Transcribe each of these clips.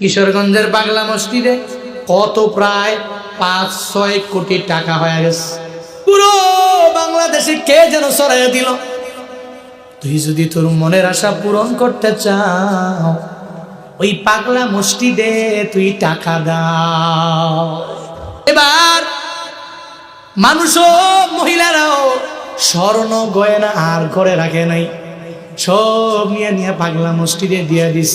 কিশোরগঞ্জের বাংলা মসজিদে কত প্রায় ৫-৬ কোটি টাকা হয়ে গেছে। পুরো বাংলাদেশে কে যেন ছড়াইয়া দিল। তুই যদি তোর মনের আশা পূরণ করতে চাও, ওই পাগলা মসজিদে তুই টাকা দাও। এবার মানুষও মহিলারাও স্বর্ণ গয়না আর ঘরে রাখে নাই, সব নিয়ে নিয়ে পাগলা মসজিদে দিয়ে দিস।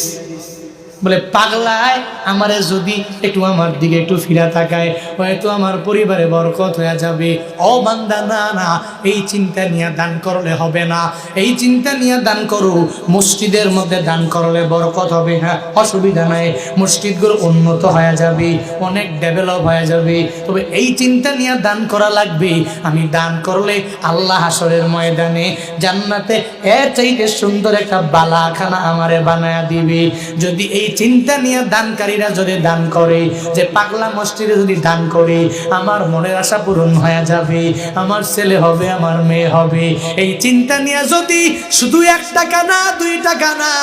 বলে পাগলায় আমারে যদি একটু আমার দিকে একটু ফিরা তাকায়, হয়তো আমার পরিবারে বরকত হয়ে যাবে। ও বান্দা, না না, এই চিন্তা নিয়ে দান করলে হবে না। এই চিন্তা নিয়ে দান করো, মসজিদের মধ্যে দান করলে বরকত হবে। হ্যাঁ, অসুবিধা নাই, মসজিদগুলো উন্নত হয়ে যাবে, অনেক ডেভেলপ হয়ে যাবে। তবে এই চিন্তা নিয়ে দান করা লাগবে, আমি দান করলে আল্লাহ হাসরের ময়দানে জান্নাতে এর চাইতে সুন্দর একটা বালাখানা আমারে বানায়া দিবে। যদি এই চিন্তা নিয়ে দানকারীরা যদি দান করে, যে পাগলা মসজিদে যদি দান করে, আমার মনের আশা পূরণ হয়ে যাবে, আমার ছেলে হবে, আমার মেয়ে হবে। এই চিন্তা নিয়ে যদি শুধু 1 টাকা না, 2 টাকা না,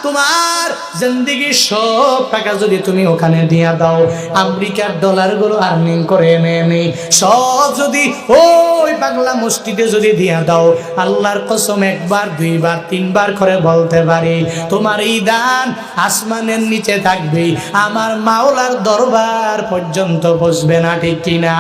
তোমার জিন্দেগির সব টাকা যদি তুমি ওখানে দিয়ে দাও, আমেরিকার ডলারগুলো আর্নিং করে এনে সব যদি ওই পাগলা মসজিদে যদি দিয়ে দাও, আল্লাহর কসম 1 বার 2 বার 3 বার করে বলতে পারি, তোমার এই দান আসমানের নিচে থাকবে, আমার মাওলার দরবার পর্যন্ত বসবে না। ঠিক কিনা?